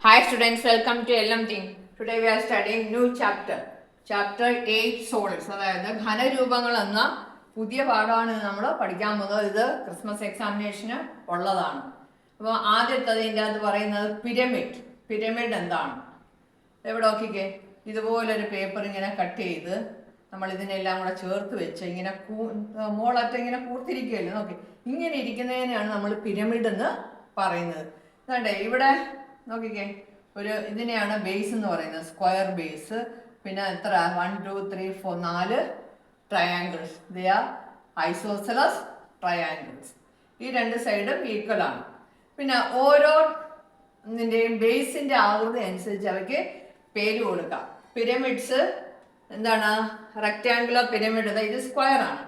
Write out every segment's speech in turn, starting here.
Hi students, welcome to LM Thing. Today we are studying new chapter. Chapter 8 solids. അതായത് ഘനരൂപങ്ങൾ എന്ന പുതിയ പാഠമാണ് നമ്മൾ പഠിക്കാൻ പോകുന്നത്. ഇത് ക്രിസ്മസ് എക്സാമിനേഷന് ഉള്ളതാണ്. അപ്പോൾ ആദ്യത്തത് ഇതിൻ്റെ അകത്ത് പറയുന്നത് പിരമിഡ്. പിരമിഡ് എന്താണ്? എവിടെ നോക്കിക്കേ, ഇതുപോലൊരു പേപ്പർ ഇങ്ങനെ കട്ട് ചെയ്ത് നമ്മൾ ഇതിനെല്ലാം കൂടെ ചേർത്ത് വെച്ച് ഇങ്ങനെ മോളറ്റ ഇങ്ങനെ കൂർത്തിരിക്കുകയല്ലേ, നോക്കി ഇങ്ങനെ ഇരിക്കുന്നതിനാണ് നമ്മൾ പിരമിഡ് എന്ന് പറയുന്നത്. അതെ, ഇവിടെ നോക്കിക്കേ, ഒരു ഇതിനെയാണ് ബേസ് എന്ന് പറയുന്നത്, സ്ക്വയർ ബേസ്. പിന്നെ എത്ര 1 2 3 4 4 triangles. They are isosceles triangles. ഈ രണ്ട് സൈഡും ഈക്വൽ ആണ്. പിന്നെ ഓരോ ഇതിൻ്റെയും ബേസിൻ്റെ ആകൃതി അനുസരിച്ച് അവയ്ക്ക് പേര് കൊടുക്കാം. പിരമിഡ്സ് എന്താണ്? Rectangular pyramid. ഇത് സ്ക്വയർ ആണ്.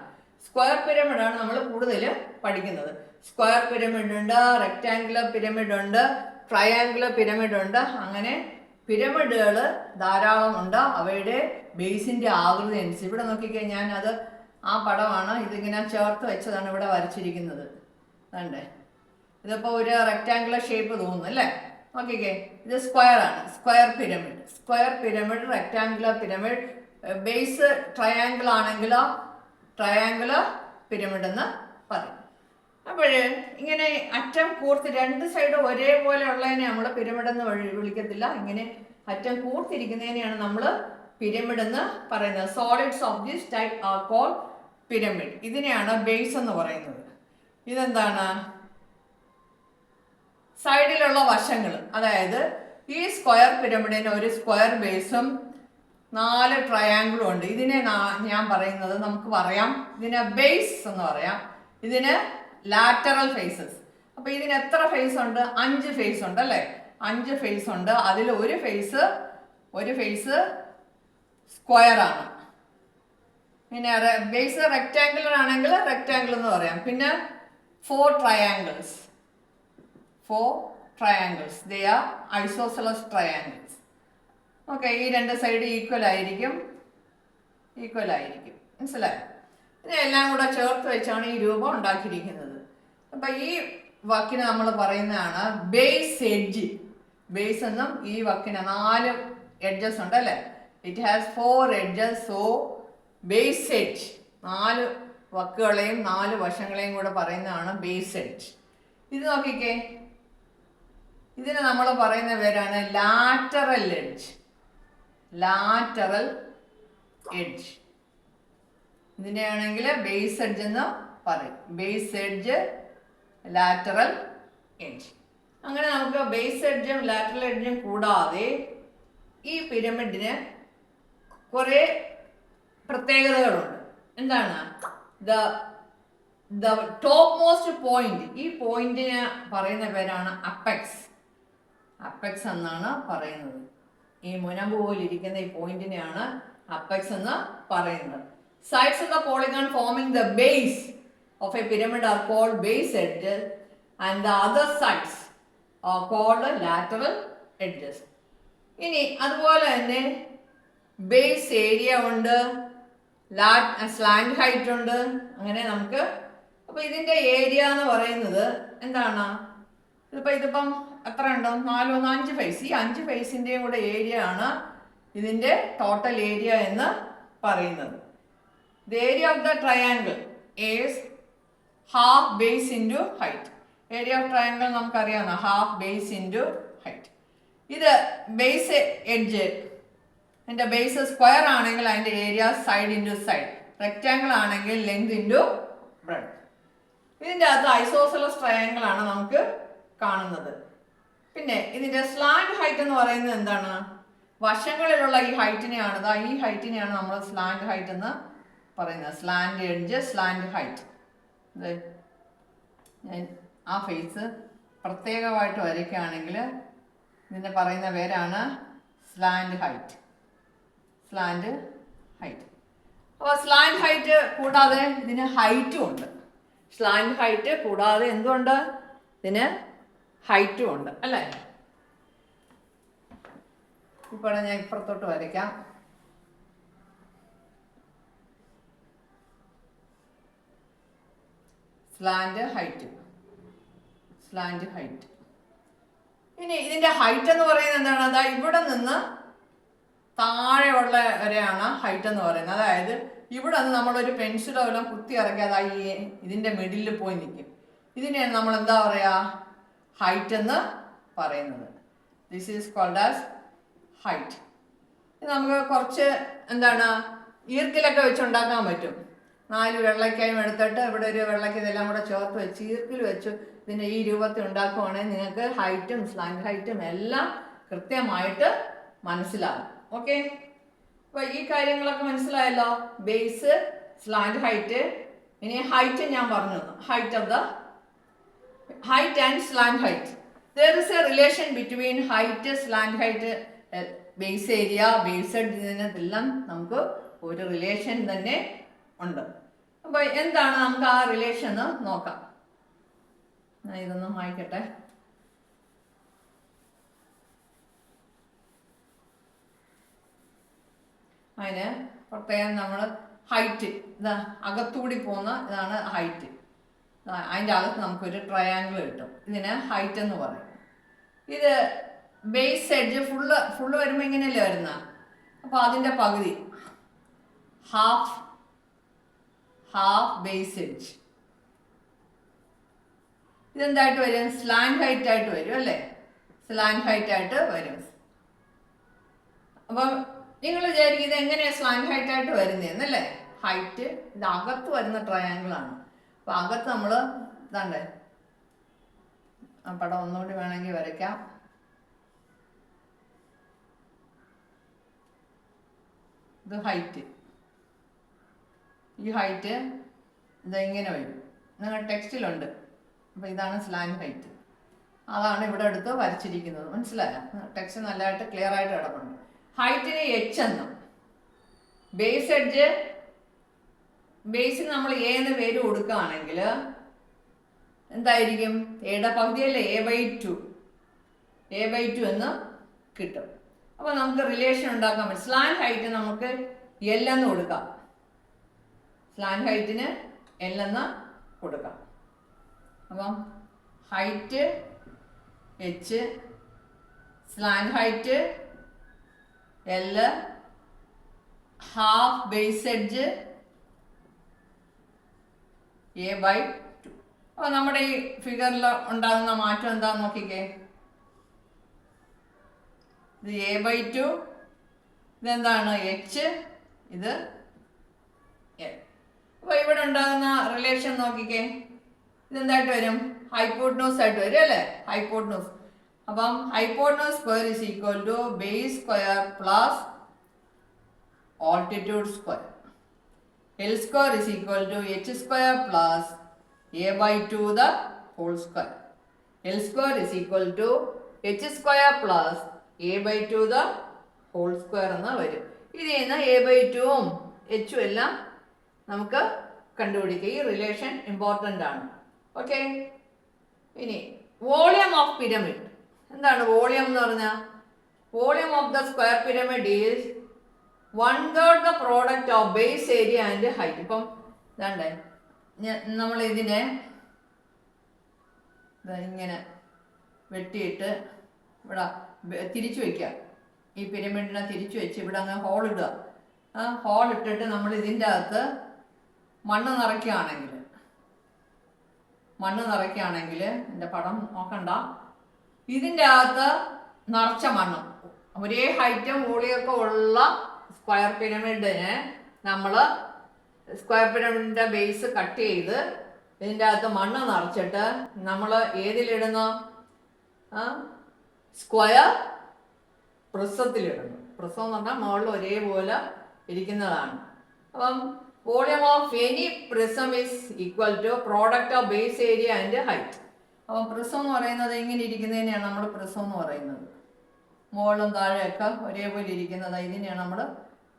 സ്ക്വയർ പിരമിഡാണ് നമ്മൾ കൂടുതൽ പഠിക്കുന്നത്. സ്ക്വയർ പിരമിഡ് ഉണ്ട്, റെക്റ്റാങ്കുലർ പിരമിഡ് ഉണ്ട്, ട്രയാങ്കുലർ പിരമിഡ് ഉണ്ട്. അങ്ങനെ പിരമിഡുകൾ ധാരാളം ഉണ്ട്. അവയുടെ ബേസിൻ്റെ ആകൃതി അനുസരിച്ച് ഇവിടെ നോക്കിക്കഴിഞ്ഞാൽ അത് ആ പടമാണ്, ഇതിങ്ങനെ ചേർത്ത് വെച്ചതാണ് ഇവിടെ വരച്ചിരിക്കുന്നത്. അതുണ്ടേ, ഇതിപ്പോൾ ഒരു റെക്റ്റാങ്കുലർ ഷേപ്പ് തോന്നുന്നു അല്ലേ? നോക്കിക്കേ, ഇത് സ്ക്വയർ ആണ്, square pyramid. Square pyramid, rectangular pyramid. Base triangle ആണെങ്കിലോ ട്രയാങ്കുലർ പിരമിഡ് എന്ന് പറയും. അപ്പോൾ ഇങ്ങനെ അറ്റം കൂർത്ത് രണ്ട് സൈഡ് ഒരേപോലെ ഉള്ളതിനെ നമ്മൾ പിരമിഡ് എന്ന് വിളിക്കത്തില്ല. ഇങ്ങനെ അറ്റം കൂർത്തിരിക്കുന്നതിനെയാണ് നമ്മൾ പിരമിഡ് എന്ന് പറയുന്നത്. Solids of this type are called pyramid. ഇതിനെയാണ് ബേസ് എന്ന് പറയുന്നത്. ഇതെന്താണ്? സൈഡിലുള്ള വശങ്ങൾ. അതായത് ഈ സ്ക്വയർ പിരമിഡിന് ഒരു സ്ക്വയർ ബേസും 4 ട്രയാങ്കിളും ഉണ്ട്. ഇതിനെ ഞാൻ പറയുന്നത്, നമുക്ക് പറയാം, ഇതിനെ ബേസ് എന്ന് പറയാം, ഇതിന് ലാറ്ററൽ ഫേസസ്. അപ്പൊ ഇതിന് എത്ര ഫേസ് ഉണ്ട്? 5 ഫേസ് ഉണ്ട് അല്ലേ? 5 ഫേസ് ഉണ്ട്. അതിൽ ഒരു ഫേസ് സ്ക്വയർ ആണ്. പിന്നെ ബേസ് റെക്റ്റാങ്കുലർ ആണെങ്കിൽ റെക്റ്റാങ്കിൾ എന്ന് പറയാം. പിന്നെ 4 triangles. They are isosceles triangles. Okay, ഈ രണ്ട് സൈഡ് ഈക്വൽ ആയിരിക്കും. മനസ്സിലായോ? ഇതിനെല്ലാം കൂടെ ചേർത്ത് വെച്ചാണ് ഈ രൂപം ഉണ്ടാക്കിയിരിക്കുന്നത്. അപ്പൊ ഈ വാക്കിന് നമ്മൾ പറയുന്നതാണ് ബേസ് എഡ്ജ്. ബേസ് എന്നും ഈ വാക്കിന് 4 എഡ്ജസ് ഉണ്ട് അല്ലേ? It has 4 edges. So base edge. 4 വക്കുകളെയും 4 വശങ്ങളെയും കൂടെ പറയുന്നതാണ് ബേസ് എഡ്ജ്. ഇത് നോക്കിക്കേ, ഇതിന് നമ്മൾ പറയുന്ന പേരാണ് ലാറ്ററൽ എഡ്ജ്. ഇതിനെയാണെങ്കിൽ ബേസ് എഡ്ജ് എന്ന് പറയും. Base edge, lateral edge. അങ്ങനെ നമുക്ക് ബേസ് എഡ്ജും ലാറ്ററൽ എഡ്ജും കൂടാതെ ഈ പിരമിഡിന് കുറേ പ്രത്യേകതകളുണ്ട്. എന്താണ്? The top most point. ഈ പോയിന്റിന് പറയുന്ന പേരാണ് അപ്പെക്സ്. അപ്പെക്സ് എന്നാണ് പറയുന്നത്. ഈ മുനമ്പ് പോലിരിക്കുന്ന ഈ പോയിന്റിനെയാണ് അപ്പെക്സ് എന്ന് പറയുന്നത്. Sides of the polygon forming the base of a pyramid are called base edges and the other sides are called lateral edges. ഇനി അതുപോലെ തന്നെ ബേസ് ഏരിയ ഉണ്ട്, സ്ലാൻഡ് ഹൈറ്റ് ഉണ്ട്. അങ്ങനെ നമുക്ക് അപ്പോൾ ഇതിൻ്റെ ഏരിയ എന്ന് പറയുന്നത് എന്താണ്? ഇതിപ്പം എത്ര ഉണ്ട്? 4 5 ഫേസ്. ഈ 5 ഫേസിൻ്റെയും കൂടെ ഏരിയ ആണ് ഇതിൻ്റെ ടോട്ടൽ ഏരിയ എന്ന് പറയുന്നത്. The area of the triangle is half base into height. Area of triangle നമുക്കറിയാവുന്ന half base into height. ഇത് ബേസ് എഡ്ജ്. അതിൻ്റെ ബേസ് സ്ക്വയർ ആണെങ്കിൽ അതിൻ്റെ area side into side. Rectangle ആണെങ്കിൽ ലെങ്ത് ഇൻറ്റു ബ്രെഡ്ത്ത്. ഇതിൻ്റെ അകത്ത് ഐസോസെലസ് ട്രയാങ്കിൾ ആണ് നമുക്ക് കാണുന്നത്. പിന്നെ ഇതിൻ്റെ സ്ലാൻഡ് ഹൈറ്റ് എന്ന് പറയുന്നത് എന്താണ്? വശങ്ങളിലുള്ള ഈ ഹൈറ്റിനെയാണ്, ഈ ഹൈറ്റിനെയാണ് നമ്മൾ സ്ലാൻഡ് ഹൈറ്റ് എന്ന് പറയുന്നത്. Slant edge, slant height. ഞാൻ ആ ഫേസ് പ്രത്യേകമായിട്ട് വരയ്ക്കുകയാണെങ്കിൽ ഇതിനെ പറയുന്ന പേരാണ് സ്ലാൻഡ് ഹൈറ്റ്. അപ്പോൾ സ്ലാൻഡ് ഹൈറ്റ് കൂടാതെ ഇതിന് ഹൈറ്റും ഉണ്ട്. സ്ലാൻഡ് ഹൈറ്റ് കൂടാതെ എന്തുകൊണ്ട്? ഇതിന് ഹൈറ്റും ഉണ്ട് അല്ലേ? ഇപ്പോൾ ഞാൻ ഇപ്പുറത്തോട്ട് വരയ്ക്കാം. Slant height. ഇനി ഇതിന്റെ ഹൈറ്റ് എന്ന് പറയുന്നത് എന്താണ്? അതാ ഇവിടെ നിന്ന് താഴെയുള്ള വരെയാണ് ഹൈറ്റ് എന്ന് പറയുന്നത്. അതായത് ഇവിടെ നിന്ന് നമ്മളൊരു പെൻസിലോ എല്ലാം കുത്തി ഇറക്കി അതായി ഇതിന്റെ മിഡിലിൽ പോയി നിൽക്കും. ഇതിനെയാണ് നമ്മൾ എന്താ പറയാ? ഹൈറ്റ് എന്ന് പറയുന്നത്. This is called as height. നമുക്ക് കുറച്ച് എന്താണ് ഈർക്കിലൊക്കെ വെച്ചുണ്ടാക്കാൻ പറ്റും. 4 വെള്ളക്കായും എടുത്തിട്ട് ഇവിടെ ഒരു വെള്ളക്ക ഇതെല്ലാം കൂടെ ചേർത്ത് വെച്ച് ഈർക്കിൽ വെച്ച് ഇതിൻ്റെ ഈ രൂപത്തിൽ ഉണ്ടാക്കുവാണെങ്കിൽ നിങ്ങൾക്ക് ഹൈറ്റും സ്ലാൻഡ് ഹൈറ്റും എല്ലാം കൃത്യമായിട്ട് മനസ്സിലാകും. ഓക്കെ, അപ്പോൾ ഈ കാര്യങ്ങളൊക്കെ മനസ്സിലായല്ലോ. Base, slant height. ഇനി ഹൈറ്റ് ഞാൻ പറഞ്ഞു. Height of the height and slant height. There is A relation between height, slant height, base area, base ഇതിനെല്ലാം നമുക്ക് ഒരു റിലേഷൻ തന്നെ ഉണ്ട്. അപ്പോൾ എന്താണ് നമുക്ക് ആ റിലേഷൻ എന്ന് നോക്കാം. ഞാൻ ഇതൊന്ന് വായിക്കട്ടെ. അതിന് പ്രത്യേകം നമ്മൾ ഹൈറ്റ് ഇതാ അകത്തുകൂടി പോകുന്ന ഇതാണ് ഹൈറ്റ്. അതിൻ്റെ അകത്ത് നമുക്കൊരു ട്രയാങ്കിൾ കിട്ടും. ഇതിന് ഹൈറ്റ് എന്ന് പറയും. ഇത് ബേസ് എഡ്ജ് ഫുള്ള് വരുമ്പോൾ ഇങ്ങനെയല്ലേ വരുന്ന. അപ്പോൾ അതിൻ്റെ പകുതി ഹാഫ് ബേസ് എഡ്ജ്. ഇതെന്തായിട്ട് വരും? സ്ലാൻഡ് ഹൈറ്റ് ആയിട്ട് വരും അല്ലേ? സ്ലാൻഡ് ഹൈറ്റ് ആയിട്ട് വരും. അപ്പം നിങ്ങൾ വിചാരിക്കും ഇത് എങ്ങനെയാണ് സ്ലാൻഡ് ഹൈറ്റ് ആയിട്ട് വരുന്നതെന്നല്ലേ? ഹൈറ്റ് ഇത് അകത്ത് വരുന്ന ട്രയാങ്കിൾ ആണ്. അപ്പം അകത്ത് നമ്മൾ ഇതാണ്ടേ ആ പടം ഒന്നുകൂടി വേണമെങ്കിൽ വരയ്ക്കാം. ഇത് ഹൈറ്റ്. ഈ ഹൈറ്റ് ഇതെങ്ങനെ വരും? നിങ്ങളുടെ ടെക്സ്റ്റിലുണ്ട്. അപ്പോൾ ഇതാണ് സ്ലാൻഡ് ഹൈറ്റ്. അതാണ് ഇവിടെ എടുത്ത് വരച്ചിരിക്കുന്നത്. മനസ്സിലായോ? ടെക്സ്റ്റ് നല്ലതായിട്ട് ക്ലിയർ ആയിട്ട് കിടപ്പുണ്ട്. ഹൈറ്റിന് എച്ച് എന്നും ബേസ് എഡ്ജ് ബേസിന് നമ്മൾ എ എന്ന് പേര് കൊടുക്കുകയാണെങ്കിൽ എന്തായിരിക്കും? എയുടെ പകുതിയല്ലേ A/2 എന്ന് കിട്ടും. അപ്പോൾ നമുക്ക് റിലേഷൻ ഉണ്ടാക്കാൻ പറ്റും. സ്ലാൻഡ് ഹൈറ്റ് നമുക്ക് L എന്ന് കൊടുക്കാം. സ്ലാൻഡ് ഹൈറ്റിന് L എന്ന് കൊടുക്കാം. അപ്പം height H, slant height L, half base edge A/2. അപ്പോൾ നമ്മുടെ ഈ ഫിഗറിൽ ഉണ്ടാകുന്ന മാറ്റം എന്താണെന്ന് നോക്കിക്കേ. ഇത് A/2, ഇതെന്താണ്? എച്ച്, ഇത് L. അപ്പോൾ ഇവിടെ ഉണ്ടാകുന്ന റിലേഷൻ നോക്കിക്കേ. ഇതെന്തായിട്ട് വരും? ഹൈപ്പോട്ടനൂസ് ആയിട്ട് വരും അല്ലേ? ഹൈപ്പോട്ടനൂസ്. അപ്പം hypotenuse square is equal to base square plus altitude square. L square is equal to H square plus A/2 the whole square. L square is equal to H square plus A/2 the whole square എന്ന് വരും. ഇതിൽ നിന്ന് A/2ഉം H എല്ലാം നമുക്ക് കണ്ടുപിടിക്കുക. ഈ relation important ആണ്. Okay, ഇനി വോളിയം ഓഫ് പിരമിഡ്. എന്താണ് വോളിയം എന്ന് പറഞ്ഞാൽ? Volume of the square pyramid is 1/3 the product of base area and height. ഇപ്പം ഇതാണ്ടേ നമ്മൾ ഇതിനെ ഇങ്ങനെ വെട്ടിയിട്ട് ഇവിടെ തിരിച്ചു വയ്ക്കുക. ഈ പിരമിഡിനെ തിരിച്ചു വെച്ച് ഇവിടെ അങ്ങ് ഹോൾ ഇടുക. ആ ഹോൾ ഇട്ടിട്ട് നമ്മൾ ഇതിൻ്റെ അകത്ത് മണ്ണ് നിറയ്ക്കുകയാണെങ്കിൽ എൻ്റെ പടം നോക്കണ്ട, ഇതിൻ്റെ അകത്ത് നിറച്ച മണ്ണ് ഒരേ ഹൈറ്റും വോളിയൊക്കെ ഉള്ള സ്ക്വയർ പിരമിഡിന് നമ്മൾ സ്ക്വയർ പിരമിഡിൻ്റെ ബേസ് കട്ട് ചെയ്ത് ഇതിൻ്റെ അകത്ത് മണ്ണ് നിറച്ചിട്ട് നമ്മൾ ഏതിലിടുന്നു? സ്ക്വയർ പ്രിസത്തിലിടുന്നു. പ്രിസം എന്ന് പറഞ്ഞാൽ മുകളിൽ ഒരേപോലെ ഇരിക്കുന്നതാണ്. അപ്പം volume of any prism is equal to product of base area and height. അപ്പം പ്രിസം എന്ന് പറയുന്നത് ഇങ്ങനെ ഇരിക്കുന്നതിനെയാണ് നമ്മൾ പ്രിസം എന്ന് പറയുന്നത്. മുകളിലും താഴെയൊക്കെ ഒരേപോലെ ഇരിക്കുന്നത്, ഇതിനെയാണ് നമ്മൾ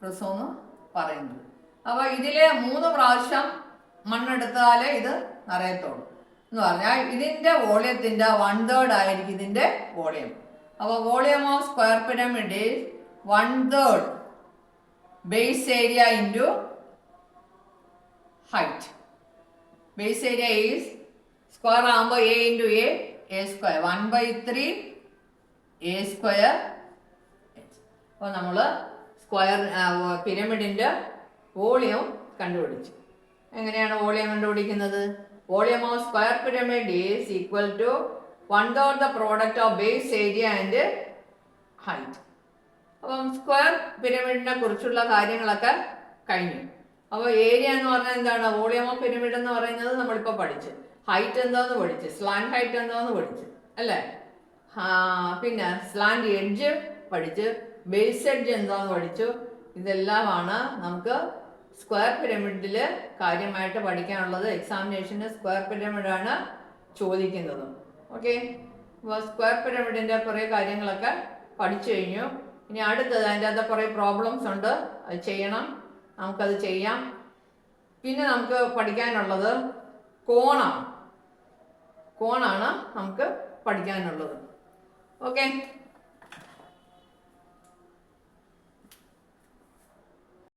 പ്രിസം എന്ന് പറയുന്നത്. അപ്പോൾ ഇതിൽ 3 പ്രാവശ്യം മണ്ണെടുത്താലേ ഇത് നിറയത്തുള്ളൂ എന്ന് പറഞ്ഞാൽ ഇതിൻ്റെ വോളിയത്തിൻ്റെ 1/3 ആയിരിക്കും ഇതിൻ്റെ വോളിയം. അപ്പോൾ volume of square pyramid is 1/3 base area into height. Base area is square ആകുമ്പോൾ A into A square 1/3 A square H. അപ്പോൾ നമ്മൾ സ്ക്വയർ പിരമിഡിൻ്റെ വോളിയം കണ്ടുപിടിച്ചു. എങ്ങനെയാണ് വോളിയം കണ്ടുപിടിക്കുന്നത്? Volume of square pyramid is equal to 1/3 the product of base area and height. അപ്പം square പിരമിഡിനെ കുറിച്ചുള്ള കാര്യങ്ങളൊക്കെ കഴിഞ്ഞു. അപ്പോൾ ഏരിയ എന്ന് പറഞ്ഞാൽ എന്താണ്? വോളിയം ഓഫ് പിരമിഡ് എന്ന് പറയുന്നത് നമ്മളിപ്പോൾ പഠിച്ചു. ഹൈറ്റ് എന്താന്ന് പഠിച്ചു, സ്ലാൻഡ് ഹൈറ്റ് എന്താന്ന് പഠിച്ചു അല്ലേ? പിന്നെ സ്ലാൻഡ് എഡ്ജ് പഠിച്ച്, ബേസ് എഡ്ജ് എന്താന്ന് പഠിച്ചു. ഇതെല്ലാമാണ് നമുക്ക് സ്ക്വയർ പിരമിഡിൽ കാര്യമായിട്ട് പഠിക്കാനുള്ളത്. എക്സാമിനേഷന് സ്ക്വയർ പിരമിഡാണ് ചോദിക്കുന്നത്. ഓക്കെ, അപ്പോൾ സ്ക്വയർ പിരമിഡിൻ്റെ കുറേ കാര്യങ്ങളൊക്കെ പഠിച്ചു കഴിഞ്ഞു. ഇനി അടുത്തത് അതിൻ്റെ അകത്ത് കുറേ പ്രോബ്ലംസ് ഉണ്ട്, അത് ചെയ്യണം, നമുക്കത് ചെയ്യാം. പിന്നെ നമുക്ക് പഠിക്കാനുള്ളത് കോണാണ് നമുക്ക് പഠിക്കാനുള്ളത്. ഓക്കെ.